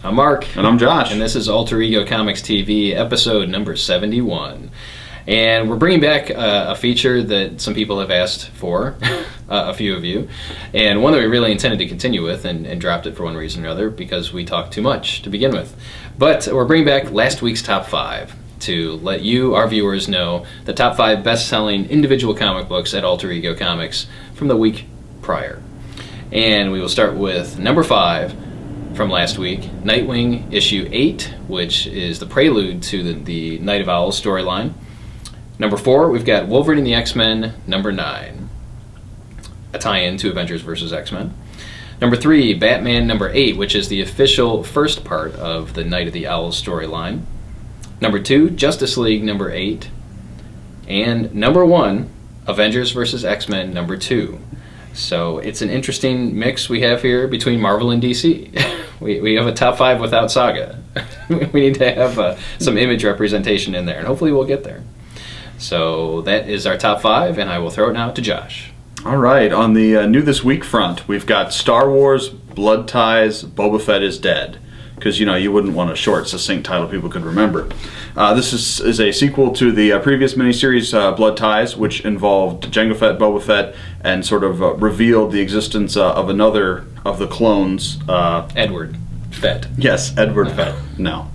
I'm Mark. And I'm Josh. And this is Alter Ego Comics TV, episode number 71. And we're bringing back a feature that some people have asked for, a few of you, and one that we really intended to continue with and dropped it for one reason or other because we talked too much to begin with. But we're bringing back last week's top 5 to let you, our viewers, know the top 5 best-selling individual comic books at Alter Ego Comics from the week prior. And we will start with number 5 from last week, Nightwing issue 8, which is the prelude to the Night of Owls storyline. Number 4, we've got Wolverine and the X-Men, number 9, a tie-in to Avengers VS X-Men. Number 3, Batman number 8, which is the official first part of the Night of the Owls storyline. Number 2, Justice League number 8. And number 1, Avengers vs. X-Men number 2. So it's an interesting mix we have here between Marvel and DC. We have a top 5 without Saga. We need to have some image representation in there, and hopefully we'll get there. So that is our top 5, and I will throw it now to Josh. All right, on the new this week front, we've got Star Wars, Blood Ties, Boba Fett is Dead. Because, you wouldn't want a short, succinct title people could remember. This is a sequel to the previous miniseries, Blood Ties, which involved Jango Fett, Boba Fett, and sort of revealed the existence of another of the clones. Edward Fett. Yes, Edward Fett. No.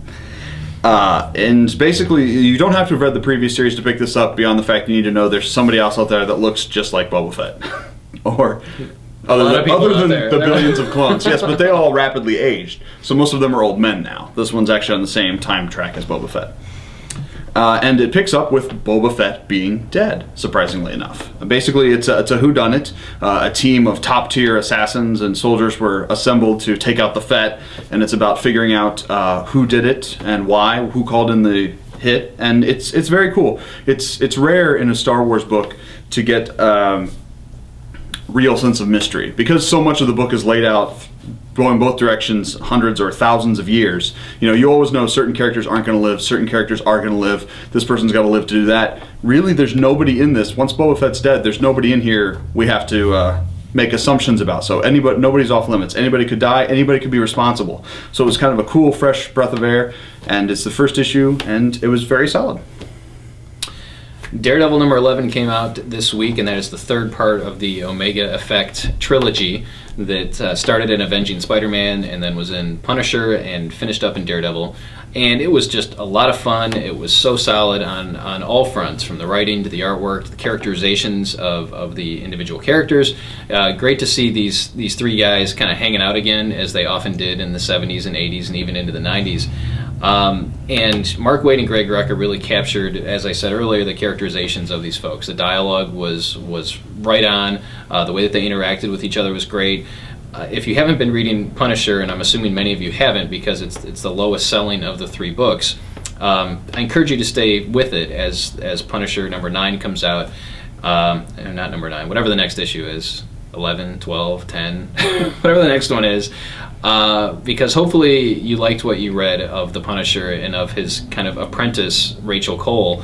And basically, you don't have to have read the previous series to pick this up beyond the fact you need to know there's somebody else out there that looks just like Boba Fett. Or... Other than the billions of clones, yes, but they all rapidly aged. So most of them are old men now. This one's actually on the same time track as Boba Fett. And it picks up with Boba Fett being dead, surprisingly enough. Basically, it's a whodunit. A team of top-tier assassins and soldiers were assembled to take out the Fett, and it's about figuring out who did it and why, who called in the hit, and it's very cool. It's rare in a Star Wars book to get... real sense of mystery, because so much of the book is laid out going both directions, hundreds or thousands of years. You always know certain characters aren't going to live, certain characters are going to live, this person's got to live to do that. Really, there's nobody in this. Once Boba Fett's dead, there's nobody in here we have to make assumptions about. So nobody's off limits. Anybody could die, anybody could be responsible. So it was kind of a cool, fresh breath of air, and it's the first issue, and it was very solid. Daredevil number 11 came out this week, and that is the third part of the Omega Effect trilogy that started in Avenging Spider-Man and then was in Punisher and finished up in Daredevil. And it was just a lot of fun. It was so solid on all fronts, from the writing to the artwork to the characterizations of the individual characters. Great to see these three guys kind of hanging out again, as they often did in the 70s and 80s and even into the 90s. And Mark Waid and Greg Rucka really captured, as I said earlier, the characterizations of these folks. The dialogue was right on. The way that they interacted with each other was great. If you haven't been reading Punisher, and I'm assuming many of you haven't because it's the lowest selling of the 3 books, I encourage you to stay with it as Punisher number 9 comes out. Not number 9, whatever the next issue is. 11, 12, 10, whatever the next one is, because hopefully you liked what you read of the Punisher and of his kind of apprentice, Rachel Cole,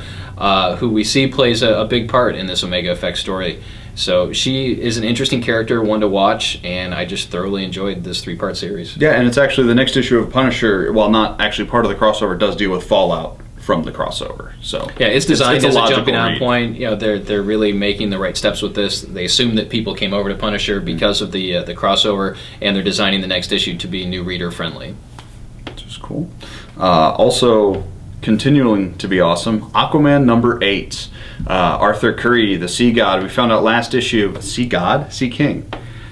who we see plays a big part in this Omega Effect story. So she is an interesting character, one to watch, and I just thoroughly enjoyed this 3-part series. Yeah, and it's actually the next issue of Punisher, while not actually part of the crossover, does deal with Fallout from the crossover. So yeah, it's designed as a jumping on point. They're really making the right steps with this. They assume that people came over to Punisher because of the crossover, and they're designing the next issue to be new reader friendly. Which is cool. Also, continuing to be awesome, Aquaman number 8. Arthur Curry, the Sea God. We found out last issue, Sea God? Sea King.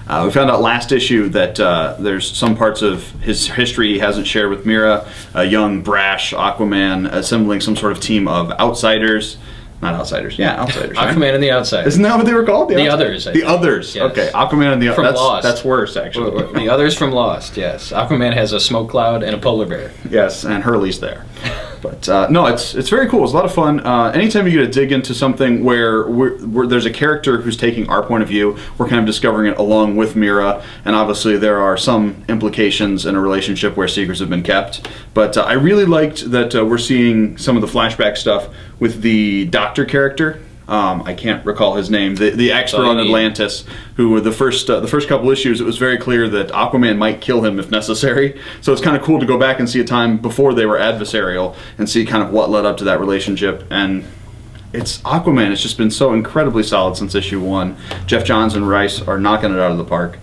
We found out last issue that there's some parts of his history he hasn't shared with Mira. A young, brash Aquaman assembling some sort of team of outsiders. Not outsiders. Yeah, outsiders. Aquaman right? And the Outsiders. Isn't that what they were called? The Others. The Others. Yes. Okay, Aquaman and the Others. Lost. That's worse, actually. The Others from Lost, yes. Aquaman has a smoke cloud and a polar bear. Yes, and Hurley's there. But no, it's very cool. It's a lot of fun. Anytime you get to dig into something where there's a character who's taking our point of view, we're kind of discovering it along with Mira, and obviously there are some implications in a relationship where secrets have been kept. But I really liked that we're seeing some of the flashback stuff with the Doctor character. I can't recall his name. The expert on Atlantis, who the first couple issues, it was very clear that Aquaman might kill him if necessary. So it's kind of cool to go back and see a time before they were adversarial and see kind of what led up to that relationship. And it's Aquaman. It's just been so incredibly solid since issue 1. Jeff Johns and Rice are knocking it out of the park.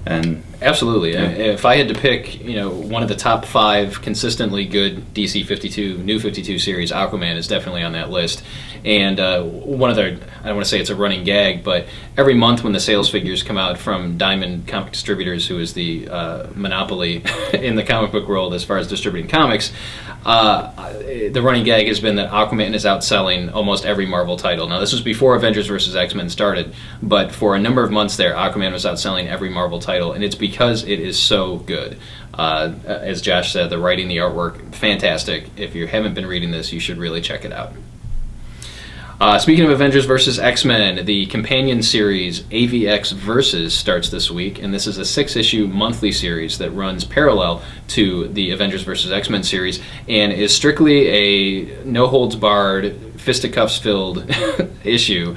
And absolutely, if I had to pick, one of the top 5 consistently good DC 52, New 52 series, Aquaman is definitely on that list. And one of their, I don't want to say it's a running gag, but every month when the sales figures come out from Diamond Comic Distributors, who is the monopoly in the comic book world as far as distributing comics, the running gag has been that Aquaman is outselling almost every Marvel title. Now, this was before Avengers vs. X-Men started, but for a number of months there, Aquaman was outselling every Marvel title, and it's because it is so good. As Josh said, the writing, the artwork, fantastic. If you haven't been reading this, you should really check it out. Speaking of Avengers vs. X-Men, the companion series AVX Versus starts this week, and this is a 6-issue monthly series that runs parallel to the Avengers vs. X-Men series and is strictly a no-holds-barred, fisticuffs-filled issue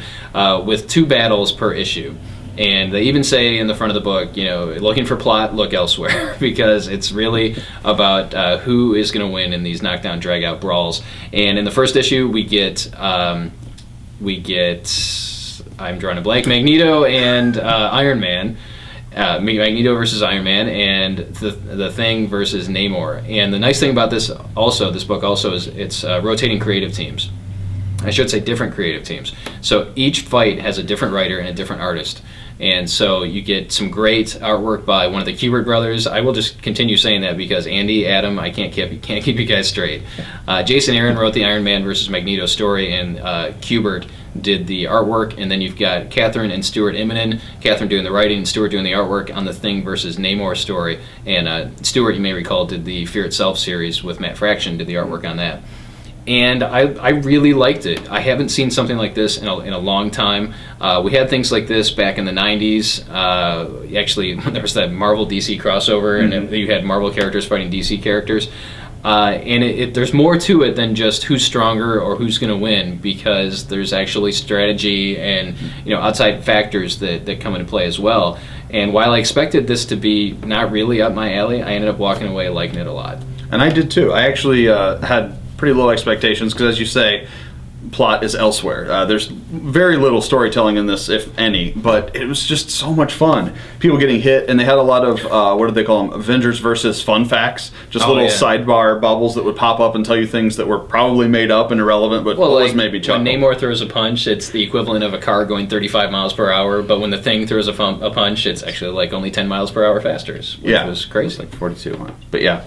with 2 battles per issue. And they even say in the front of the book, looking for plot, look elsewhere, because it's really about who is going to win in these knockdown, drag-out brawls. And in the first issue, we get I'm drawing a blank, Magneto and Iron Man. Magneto versus Iron Man, and the Thing versus Namor. And the nice thing about this book also is it's rotating creative teams. I should say different creative teams. So each fight has a different writer and a different artist. And so you get some great artwork by one of the Kubert brothers. I will just continue saying that because Andy, Adam, I can't keep you guys straight. Jason Aaron wrote the Iron Man versus Magneto story, and Kubert did the artwork. And then you've got Catherine and Stuart Immonen. Catherine doing the writing, and Stuart doing the artwork on the Thing versus Namor story. And Stuart, you may recall, did the Fear Itself series with Matt Fraction, did the artwork on that. And I really liked it. I haven't seen something like this in a long time. We had things like this back in the 90s. Actually, there was that Marvel DC crossover, and you had Marvel characters fighting DC characters. And there's more to it than just who's stronger or who's going to win, because there's actually strategy and outside factors that come into play as well. And while I expected this to be not really up my alley, I ended up walking away liking it a lot. And I did too. I actually had pretty low expectations because, as you say, plot is elsewhere. There's very little storytelling in this, if any, but it was just so much fun. People getting hit, and they had a lot of, what did they call them, Avengers versus fun facts, just sidebar bubbles that would pop up and tell you things that were probably made up and irrelevant, but always maybe chuckle. When Namor throws a punch, it's the equivalent of a car going 35 miles per hour, but when the Thing throws a punch, it's actually like only 10 miles per hour faster, which was crazy. It's like 42 miles. But yeah.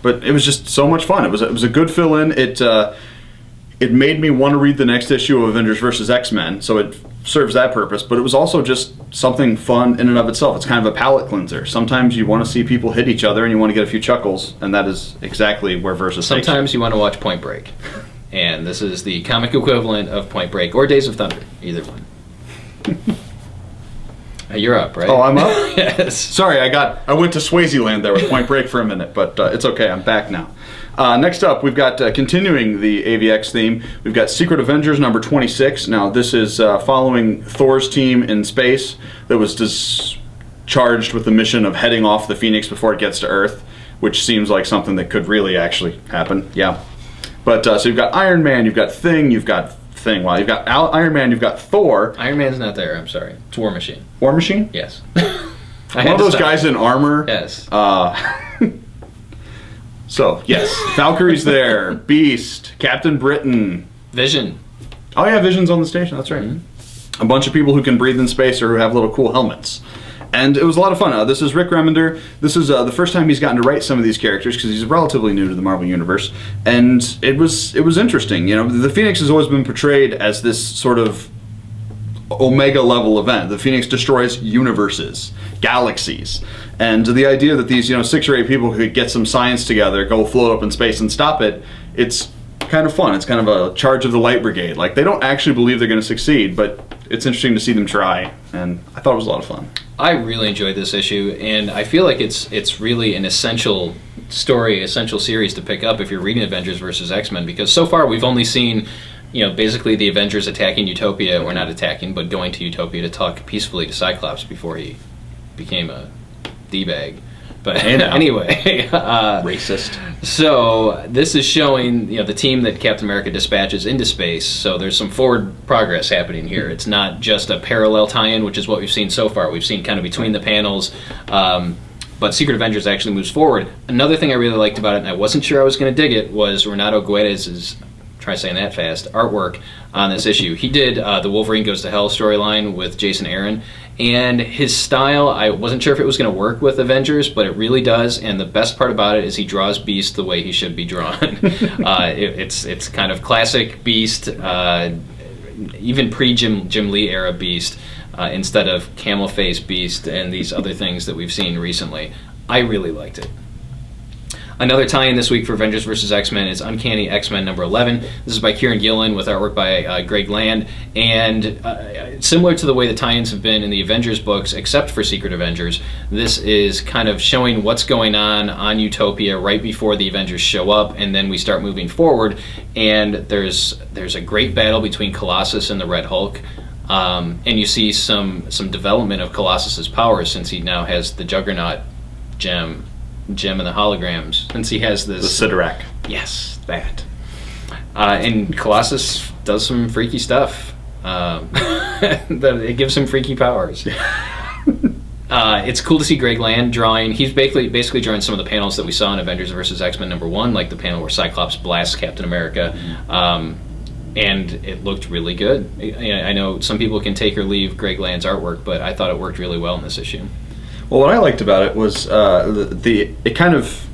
But it was just so much fun. It was a good fill-in. It made me want to read the next issue of Avengers vs. X-Men, so it serves that purpose. But it was also just something fun in and of itself. It's kind of a palate cleanser. Sometimes you want to see people hit each other and you want to get a few chuckles, and that is exactly where Versus takes you. Sometimes you want to watch Point Break, and this is the comic equivalent of Point Break or Days of Thunder, either one. You're up, right? Oh, I'm up? Yes. Sorry, I went to Swaziland there with Point Break for a minute, but it's okay. I'm back now. Next up, we've got, continuing the AVX theme, we've got Secret Avengers number 26. Now, this is following Thor's team in space that was charged with the mission of heading off the Phoenix before it gets to Earth, which seems like something that could really actually happen. Yeah. But, so you've got Iron Man, you've got Thing, you've got Well, you've got Iron Man, you've got Thor. Iron Man's not there, I'm sorry. It's War Machine. War Machine? Yes. One of those guys in armor? Yes. So, yes. Valkyrie's there. Beast. Captain Britain. Vision. Oh, yeah, Vision's on the station. That's right. Mm-hmm. A bunch of people who can breathe in space or who have little cool helmets. And it was a lot of fun. This is Rick Remender. This is the first time he's gotten to write some of these characters because he's relatively new to the Marvel Universe. And it was interesting. The Phoenix has always been portrayed as this sort of Omega level event. The Phoenix destroys universes, galaxies. And the idea that these 6 or 8 people could get some science together, go float up in space and stop it, it's kind of fun. It's kind of a charge of the light brigade. Like, they don't actually believe they're going to succeed, but it's interesting to see them try, and I thought it was a lot of fun. I really enjoyed this issue, and I feel like it's really an essential story, essential series to pick up if you're reading Avengers vs. X-Men, because so far we've only seen basically the Avengers attacking Utopia, or not attacking, but going to Utopia to talk peacefully to Cyclops before he became a D-bag. But anyway, racist. So this is showing the team that Captain America dispatches into space. So there's some forward progress happening here. It's not just a parallel tie-in, which is what we've seen so far. We've seen kind of between the panels, but Secret Avengers actually moves forward. Another thing I really liked about it, and I wasn't sure I was going to dig it, was Renato Guedes's, try saying that fast, artwork on this issue. He did the Wolverine Goes to Hell storyline with Jason Aaron. And his style, I wasn't sure if it was going to work with Avengers, but it really does. And the best part about it is he draws Beast the way he should be drawn. It's kind of classic Beast, even pre-Jim Lee era Beast, instead of camel face Beast and these other things that we've seen recently. I really liked it. Another tie-in this week for Avengers vs. X-Men is Uncanny X-Men number 11. This is by Kieran Gillen with artwork by Greg Land. And similar to the way the tie-ins have been in the Avengers books, except for Secret Avengers, this is kind of showing what's going on Utopia right before the Avengers show up, and then we start moving forward. And there's a great battle between Colossus and the Red Hulk. And you see some development of Colossus's powers, since he now has the Juggernaut gem and the holograms, since he has this... The Sidorak. Yes, that. And Colossus does some freaky stuff. It gives him freaky powers. It's cool to see Greg Land drawing. He's basically drawing some of the panels that we saw in Avengers vs. X-Men number 1, like the panel where Cyclops blasts Captain America. And it looked really good. I know some people can take or leave Greg Land's artwork, but I thought it worked really well in this issue. Well, what I liked about it was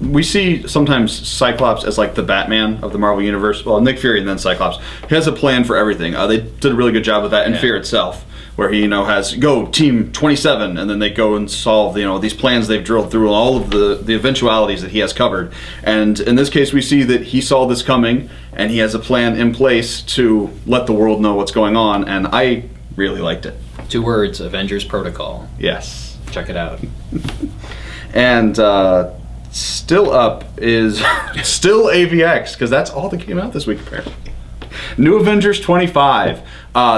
we see sometimes Cyclops as like the Batman of the Marvel Universe. Well, Nick Fury and then Cyclops. He has a plan for everything. They did a really good job with that in Fear itself, where he has go Team 27, and then they go and solve these plans they've drilled through, all of the eventualities that he has covered. And in this case, we see that he saw this coming, and he has a plan in place to let the world know what's going on. And I really liked it. 2 words: Avengers Protocol. Yes. Check it out. And still up is still AVX, because that's all that came out this week apparently. New Avengers 25.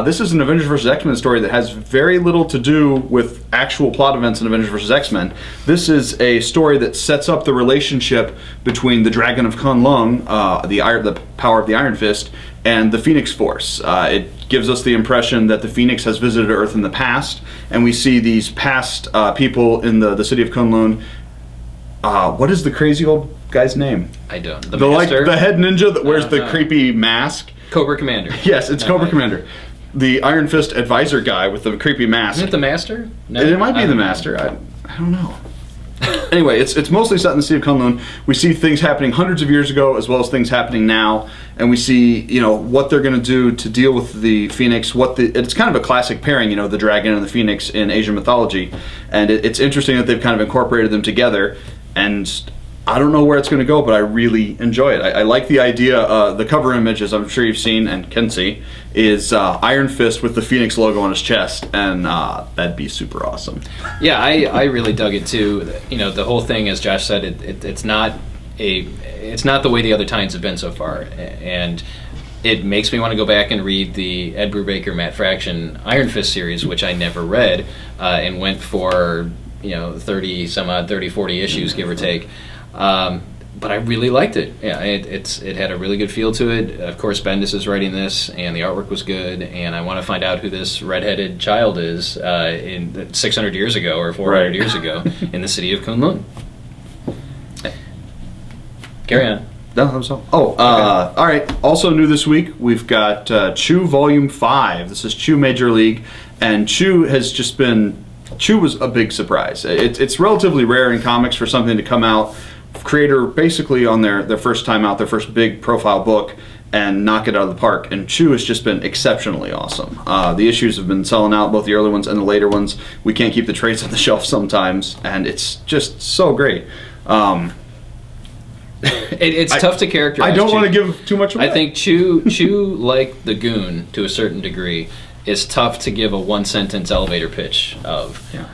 This is an Avengers vs. X-Men story that has very little to do with actual plot events in Avengers vs. X-Men. This is a story that sets up the relationship between the Dragon of Kunlun, the power of the Iron Fist, and the Phoenix Force. It gives us the impression that the Phoenix has visited Earth in the past, and we see these past people in the city of Kunlun. What is the crazy old guy's name? I don't. The head ninja that wears the creepy mask. Cobra Commander. Yes, it's Cobra Commander. The Iron Fist advisor guy with the creepy mask. Isn't it the Master? No, it might be the Master. I don't know. Anyway, it's mostly set in the city of Kunlun. We see things happening hundreds of years ago, as well as things happening now, and we see what they're going to do to deal with the Phoenix. It's kind of a classic pairing, the dragon and the Phoenix in Asian mythology, and it's interesting that they've kind of incorporated them together. And I don't know where it's going to go, but I really enjoy it. I like the idea. The cover image, as I'm sure you've seen and can see, is Iron Fist with the Phoenix logo on his chest, and that'd be super awesome. Yeah, I really dug it too. The whole thing, as Josh said, it's not the way the other tie-ins have been so far, and it makes me want to go back and read the Ed Brubaker, Matt Fraction Iron Fist series, which I never read, and went for 30, 40 issues, give or take. But I really liked it. Yeah, it had a really good feel to it. Of course, Bendis is writing this, and the artwork was good. And I want to find out who this redheaded child is in 600 years ago or 400 years ago in the city of Kunlun. Carry on. No, that was all. All right. Also new this week, we've got Chew Volume 5. This is Chew Major League, and Chew was a big surprise. It's relatively rare in comics for something to come out, creator basically on their first time out, their first big profile book, and knock it out of the park. And Chew has just been exceptionally awesome. The issues have been selling out, both the early ones and the later ones. We can't keep the trades on the shelf sometimes, and it's just so great. It's tough to characterize. I don't want to give too much away. I think Chew, like the Goon to a certain degree, is tough to give a one-sentence elevator pitch of. Yeah.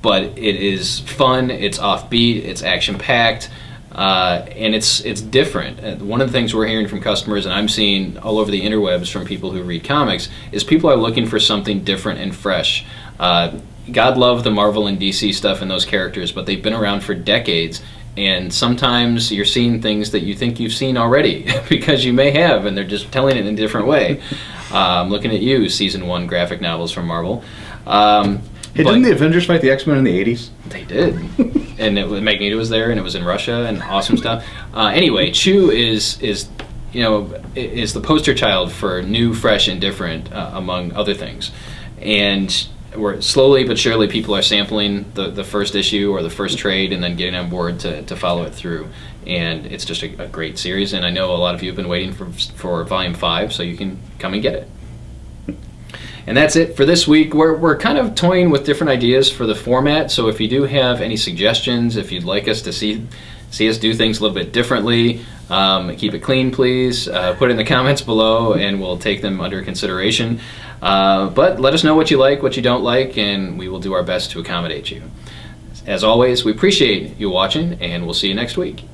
But it is fun, it's offbeat, it's action-packed. and it's different. One of the things we're hearing from customers, and I'm seeing all over the interwebs from people who read comics, is people are looking for something different and fresh. God love the Marvel and DC stuff and those characters, but they've been around for decades. And sometimes you're seeing things that you think you've seen already because you may have, and they're just telling it in a different way. I'm looking at you, Season 1 graphic novels from Marvel. Hey, didn't the Avengers fight the X-Men in the 80s? They did. And Magneto was there, and it was in Russia, and awesome stuff. Anyway, Chew is the poster child for new, fresh, and different, among other things. And we're slowly but surely people are sampling the first issue or the first trade and then getting on board to follow it through. And it's just a great series, and I know a lot of you have been waiting for Volume 5, so you can come and get it. And that's it for this week. We're kind of toying with different ideas for the format, so if you do have any suggestions, if you'd like us to see us do things a little bit differently, keep it clean, please. Put it in the comments below, and we'll take them under consideration. But let us know what you like, what you don't like, and we will do our best to accommodate you. As always, we appreciate you watching, and we'll see you next week.